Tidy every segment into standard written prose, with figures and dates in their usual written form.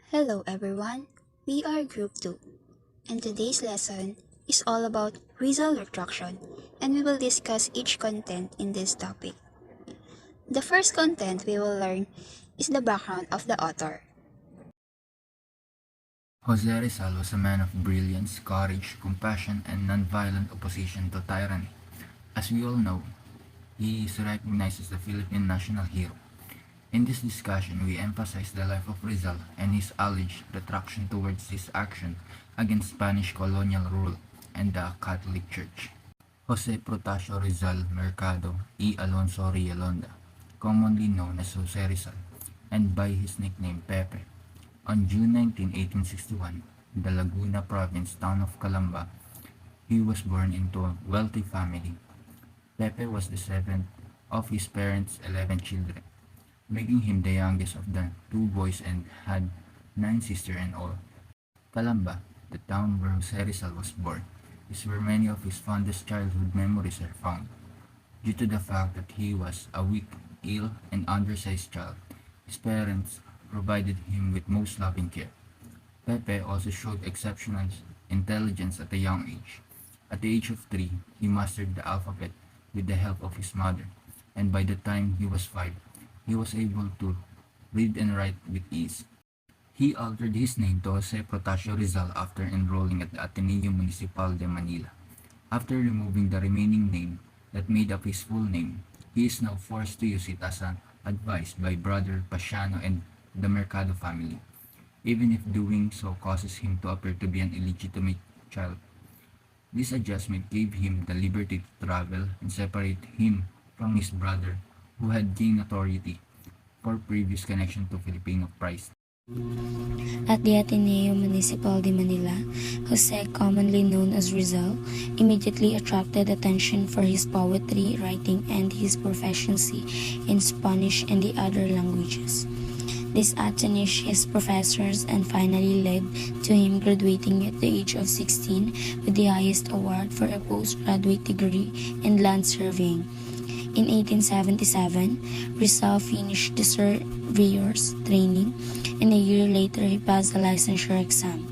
Hello everyone, we are Group 2, and today's lesson is all about Rizal retraction, and we will discuss each content in this topic. The first content we will learn is the background of the author. Jose Rizal was a man of brilliance, courage, compassion, and nonviolent opposition to tyranny. As we all know, he is recognized as the Philippine national hero. In this discussion, we emphasize the life of Rizal and his alleged retraction towards his action against Spanish colonial rule and the Catholic Church. Jose Protasio Rizal Mercado y Alonso Rielonda, commonly known as Jose Rizal, and by his nickname Pepe. On June 19, 1861, in the Laguna province town of Calamba, he was born into a wealthy family. Pepe was the seventh of his parents' 11 children, making him the youngest of the two boys and had 9 sisters in all. Calamba, the town where Jose Rizal was born, is where many of his fondest childhood memories are found. Due to the fact that he was a weak, ill, and undersized child, his parents provided him with most loving care. Pepe also showed exceptional intelligence at a young age. At the age of 3, he mastered the alphabet with the help of his mother, and by the time he was 5, he was able to read and write with ease. He altered his name to Jose Protasio Rizal after enrolling at the Ateneo Municipal de Manila. After removing the remaining name that made up his full name, he is now forced to use it as an advice by brother Pasiano and the Mercado family, even if doing so causes him to appear to be an illegitimate child. This adjustment gave him the liberty to travel and separate him from his brother, who had gained authority for previous connection to Filipino pride. At the Ateneo Municipal de Manila, Jose, commonly known as Rizal, immediately attracted attention for his poetry, writing, and his proficiency in Spanish and the other languages. This astonished his professors and finally led to him graduating at the age of 16 with the highest award for a postgraduate degree in land surveying. In 1877, Rizal finished the surveyor's training, and a year later he passed the licensure exam.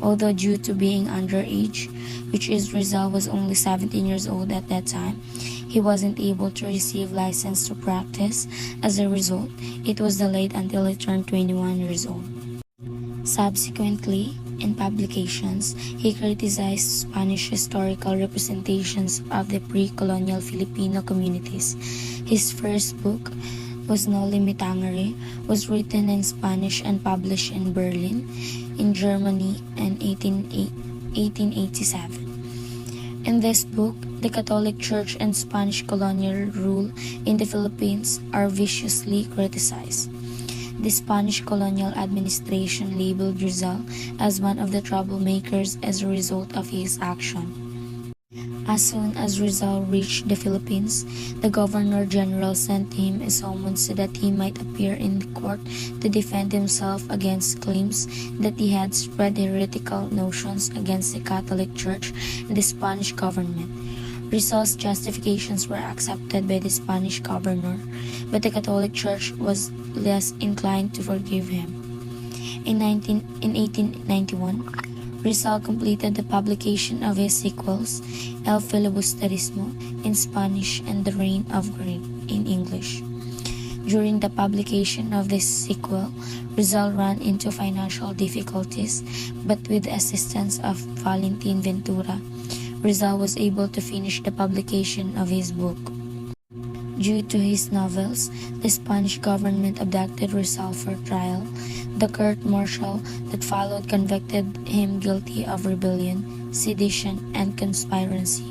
Although due to being underage, which is Rizal was only 17 years old at that time, he wasn't able to receive license to practice. As a result, it was delayed until he turned 21 years old. Subsequently, in publications, he criticized Spanish historical representations of the pre-colonial Filipino communities. His first book, was No Limitangere, was written in Spanish and published in Berlin, in Germany in 1887. In this book, the Catholic Church and Spanish colonial rule in the Philippines are viciously criticized. The Spanish colonial administration labeled Rizal as one of the troublemakers as a result of his action. As soon as Rizal reached the Philippines, the Governor-General sent him a summons so that he might appear in the court to defend himself against claims that he had spread heretical notions against the Catholic Church and the Spanish government. Rizal's justifications were accepted by the Spanish governor, but the Catholic Church was less inclined to forgive him. In 1891, Rizal completed the publication of his sequels, El Filibusterismo in Spanish and The Reign of Grace in English. During the publication of this sequel, Rizal ran into financial difficulties, but with the assistance of Valentin Ventura, Rizal was able to finish the publication of his book. Due to his novels, the Spanish government abducted Rizal for trial. The court-martial that followed convicted him guilty of rebellion, sedition, and conspiracy.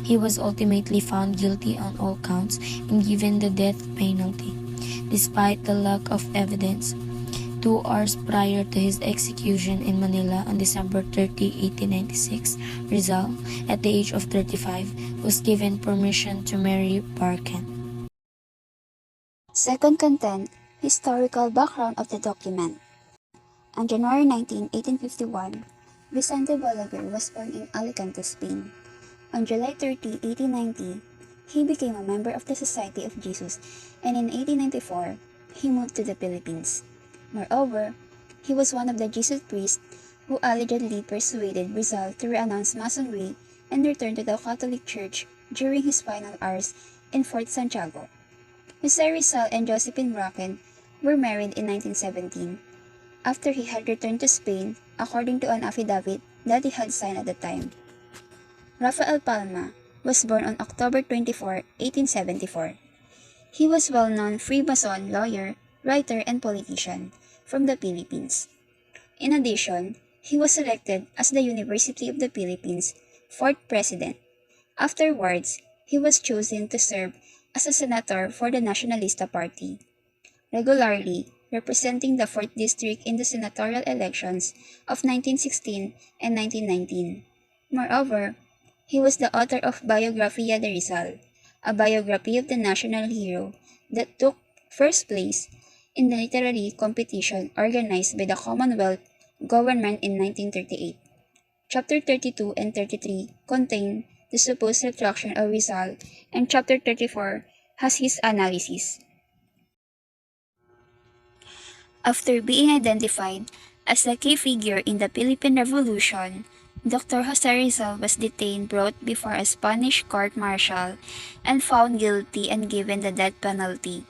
He was ultimately found guilty on all counts and given the death penalty. Despite the lack of evidence, 2 hours prior to his execution in Manila on December 30, 1896, Rizal, at the age of 35, was given permission to marry Barkan. Second content, historical background of the document. On January 19, 1851, Vicente Balaguer was born in Alicante, Spain. On July 30, 1890, he became a member of the Society of Jesus, and in 1894, he moved to the Philippines. Moreover, He was one of the Jesuit priests who allegedly persuaded Rizal to renounce Masonry and return to the Catholic Church during his final hours in Fort Santiago. Jose Rizal and Josephine Bracken were married in 1917, after he had returned to Spain according to an affidavit that he had signed at the time. Rafael Palma was born on October 24, 1874. He was a well-known Freemason lawyer, writer, and politician from the Philippines. In addition, he was elected as the University of the Philippines' fourth president. Afterwards, he was chosen to serve as a senator for the Nacionalista Party, regularly representing the 4th District in the senatorial elections of 1916 and 1919. Moreover, he was the author of Biografía de Rizal, a biography of the national hero that took first place in the literary competition organized by the Commonwealth government in 1938. Chapter 32 and 33 contain the supposed retraction of Rizal, and Chapter 34 has his analysis. After being identified as a key figure in the Philippine Revolution, Dr. Jose Rizal was detained, brought before a Spanish court-martial, and found guilty and given the death penalty.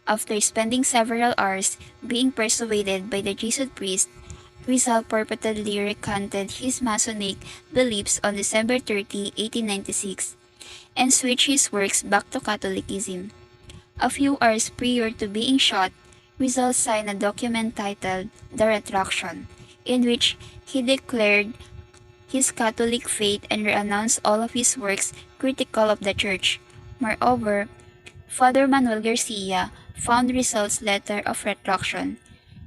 After spending several hours being persuaded by the Jesuit priest, Rizal purportedly recanted his Masonic beliefs on December 30, 1896, and switched his works back to Catholicism. A few hours prior to being shot, Rizal signed a document titled The Retraction, in which he declared his Catholic faith and renounced all of his works critical of the Church. Moreover, Father Manuel Garcia found Rizal's letter of retraction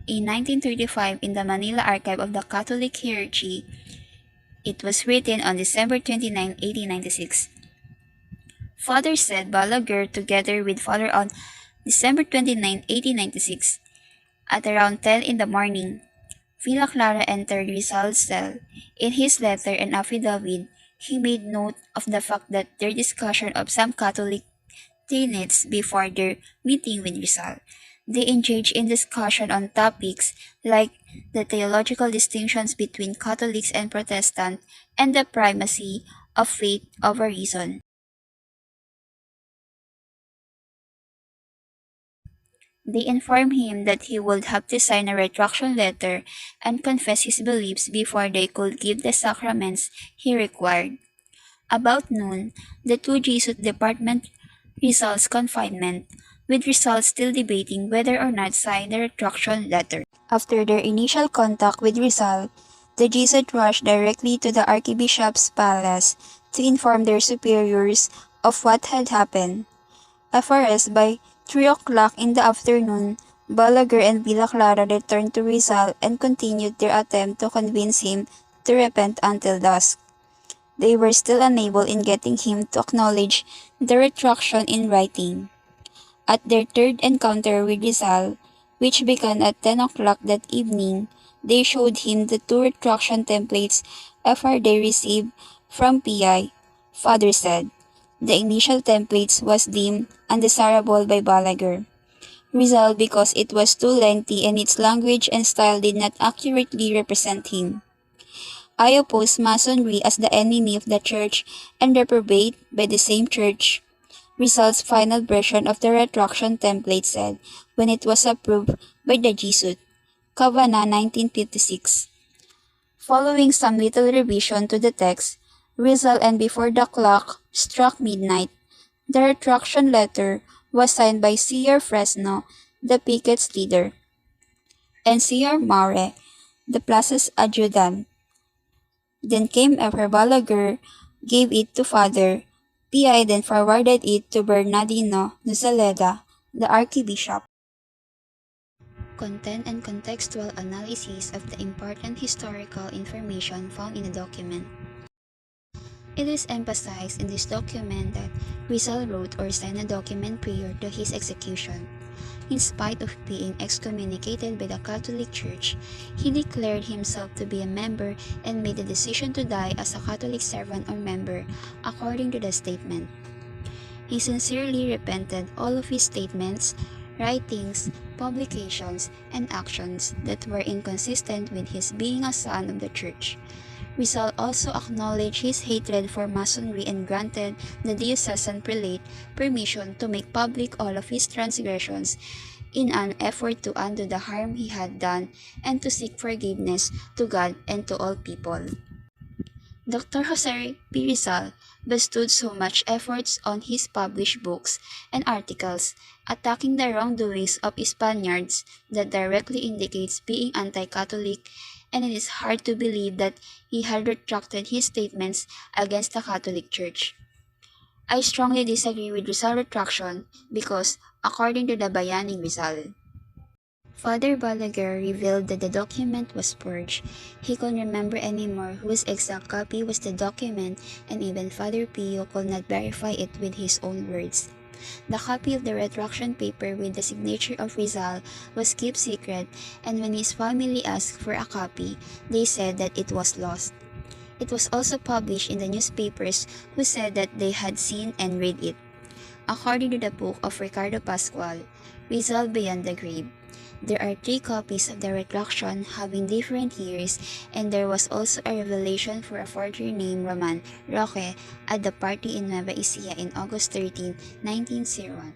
in 1935 in the Manila Archive of the Catholic Hierarchy. It was written on December 29, 1896. Father said Balaguer, together with Father, on December 29, 1896, at around 10 in the morning, Villa Clara entered Rizal's cell. In his letter and affidavit, he made note of the fact that their discussion of some Catholic tenets before their meeting with Rizal. They engaged in discussion on topics like the theological distinctions between Catholics and Protestants and the primacy of faith over reason. They informed him that he would have to sign a retraction letter and confess his beliefs before they could give the sacraments he required. About noon, the two Jesuit department Rizal's confinement, with Rizal still debating whether or not sign the retraction letter. After their initial contact with Rizal, the Jesuit rushed directly to the Archbishop's palace to inform their superiors of what had happened. As by 3 o'clock in the afternoon, Balaguer and Villa Clara returned to Rizal and continued their attempt to convince him to repent until dusk. They were still unable in getting him to acknowledge the retraction in writing. At their third encounter with Rizal, which began at 10 o'clock that evening, they showed him the two retraction templates after they received from PI. Father said the initial templates was deemed undesirable by Balaguer. Rizal because it was too lengthy and its language and style did not accurately represent him. I oppose Masonry as the enemy of the Church and reprobate by the same Church. Rizal's final version of the retraction template said when it was approved by the Jesuit, Kavana 1956. Following some little revision to the text, Rizal and before the clock struck midnight, the retraction letter was signed by Sr. Fresno, the picket's leader, and Sr. Maure, the plaza's adjutant. Then came after Balaguer gave it to Father. PI then forwarded it to Bernardino Nuzaleda, the Archbishop. Content and contextual analysis of the important historical information found in the document. It is emphasized in this document that Rizal wrote or signed a document prior to his execution. In spite of being excommunicated by the Catholic Church, he declared himself to be a member and made the decision to die as a Catholic servant or member, according to the statement. He sincerely repented all of his statements, writings, publications, and actions that were inconsistent with his being a son of the church. Rizal also acknowledged his hatred for Masonry and granted the diocesan prelate permission to make public all of his transgressions in an effort to undo the harm he had done and to seek forgiveness to God and to all people. Dr. Jose P. Rizal bestowed so much efforts on his published books and articles attacking the wrongdoings of Spaniards that directly indicates being anti-Catholic, and it is hard to believe that he had retracted his statements against the Catholic Church. I strongly disagree with Rizal retraction because, according to the Bayaning Rizal, Father Balaguer revealed that the document was forged. He couldn't remember anymore whose exact copy was the document, and even Father Pio could not verify it with his own words. The copy of the retraction paper with the signature of Rizal was kept secret, and when his family asked for a copy, they said that it was lost. It was also published in the newspapers, who said that they had seen and read it. According to the book of Ricardo Pascual, Rizal Beyond the Grave, there are 3 copies of the retraction having different years, and there was also a revelation for a forger named Roman Roque at the party in Nueva Ecija in August 13, 1901.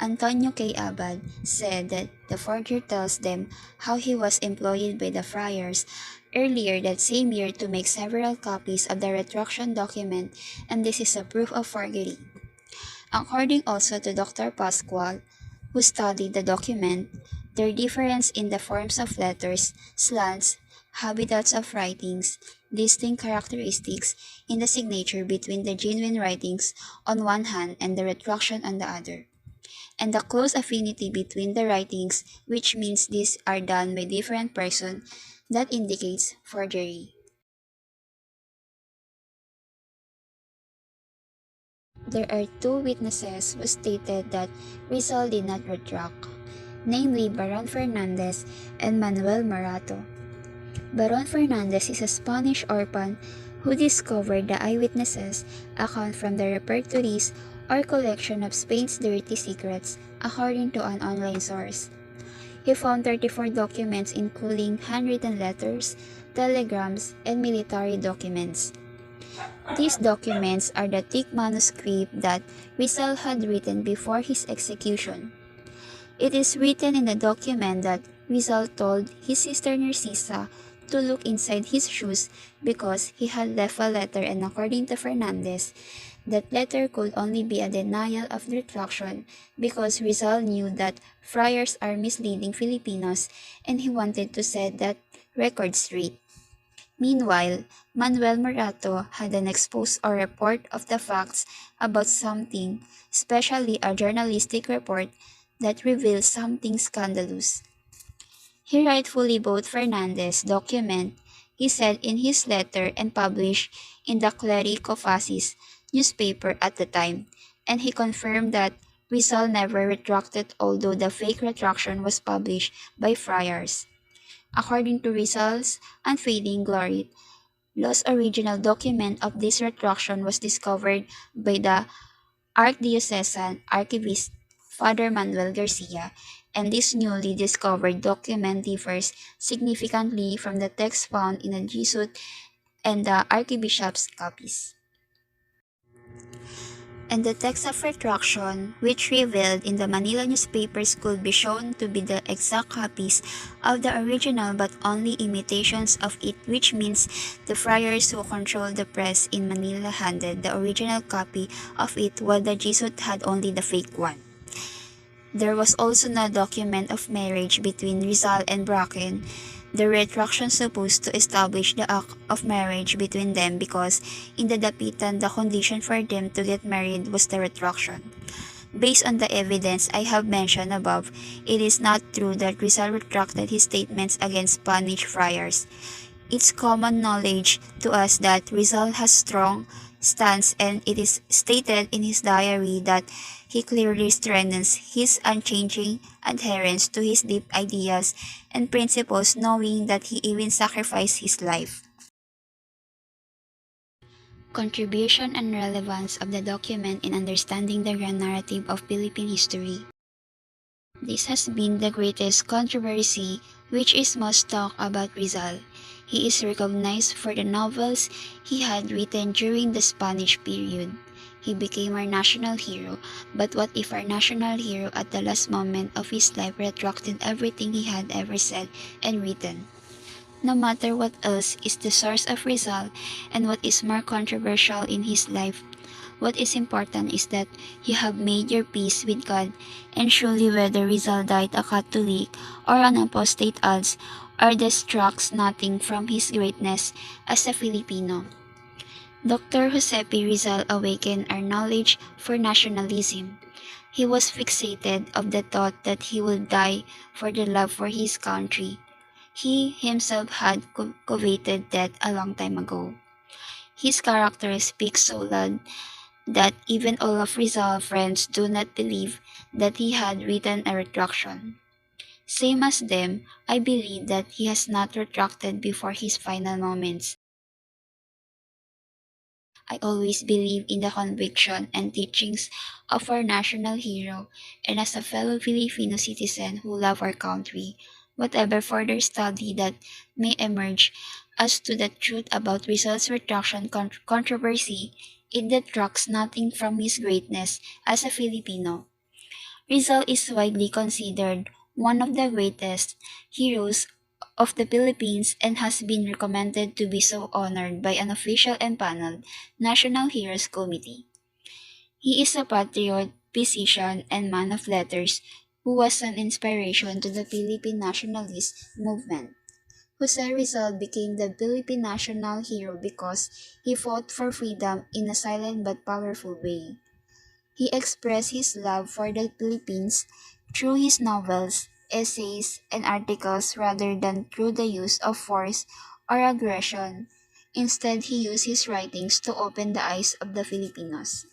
Antonio K. Abad said that the forger tells them how he was employed by the friars earlier that same year to make several copies of the retraction document, and this is a proof of forgery. According also to Dr. Pascual, who studied the document, their difference in the forms of letters, slants, habitats of writings, distinct characteristics in the signature between the genuine writings on one hand and the retraction on the other, and the close affinity between the writings, which means these are done by different persons, that indicates forgery. There are 2 witnesses who stated that Rizal did not retract, namely Baron Fernandez and Manuel Morato. Baron Fernandez is a Spanish orphan who discovered the eyewitnesses' account from the repertories or collection of Spain's dirty secrets, according to an online source. He found 34 documents including handwritten letters, telegrams, and military documents. These documents are the thick manuscript that Rizal had written before his execution. It is written in the document that Rizal told his sister Narcisa to look inside his shoes because he had left a letter, and according to Fernandez, that letter could only be a denial of retraction because Rizal knew that friars are misleading Filipinos and he wanted to set that record straight. Meanwhile, Manuel Morato had an expose or report of the facts about something, especially a journalistic report that reveals something scandalous. He rightfully bought Fernandez' document, he said in his letter, and published in the Clerico Fascis newspaper at the time, and he confirmed that Rizal never retracted, although the fake retraction was published by friars. According to Rizal's unfading glory, lost original document of this retraction was discovered by the Archdiocesan Archivist Father Manuel Garcia, and this newly discovered document differs significantly from the text found in the Jesuit and the Archbishop's copies. And the text of retraction, which revealed in the Manila newspapers, could be shown to be the exact copies of the original but only imitations of it, which means the friars who controlled the press in Manila handed the original copy of it while the Jesuit had only the fake one. There was also no document of marriage between Rizal and Bracken. The retraction supposed to establish the act of marriage between them because in the Dapitan the condition for them to get married was the retraction. Based on the evidence I have mentioned above, it is not true that Rizal retracted his statements against Spanish friars. It's common knowledge to us that Rizal has strong stance, and it is stated in his diary that he clearly strengthens his unchanging adherence to his deep ideas and principles, knowing that he even sacrificed his life. Contribution and relevance of the document in understanding the grand narrative of Philippine history. This has been the greatest controversy, which is most talked about Rizal. He is recognized for the novels he had written during the Spanish period. He became our national hero, but what if our national hero at the last moment of his life retracted everything he had ever said and written? No matter what else is the source of Rizal and what is more controversial in his life, what is important is that you have made your peace with God, and surely whether Rizal died a Catholic or an apostate adds or distracts nothing from his greatness as a Filipino. Dr. Josepe Rizal awakened our knowledge for nationalism. He was fixated of the thought that he would die for the love for his country. He himself had coveted death a long time ago. His character speaks so loud that even all of Rizal's friends do not believe that he had written a retraction. Same as them, I believe that he has not retracted before his final moments. I always believe in the conviction and teachings of our national hero, and as a fellow Filipino citizen who love our country, whatever further study that may emerge as to the truth about Rizal's retraction controversy, it detracts nothing from his greatness as a Filipino. Rizal is widely considered one of the greatest heroes of the Philippines and has been recommended to be so honored by an official empaneled National Heroes Committee. He is a patriot, physician, and man of letters who was an inspiration to the Philippine nationalist movement. Jose Rizal became the Philippine national hero because he fought for freedom in a silent but powerful way. He expressed his love for the Philippines through his novels, essays, and articles rather than through the use of force or aggression. Instead, he used his writings to open the eyes of the Filipinos.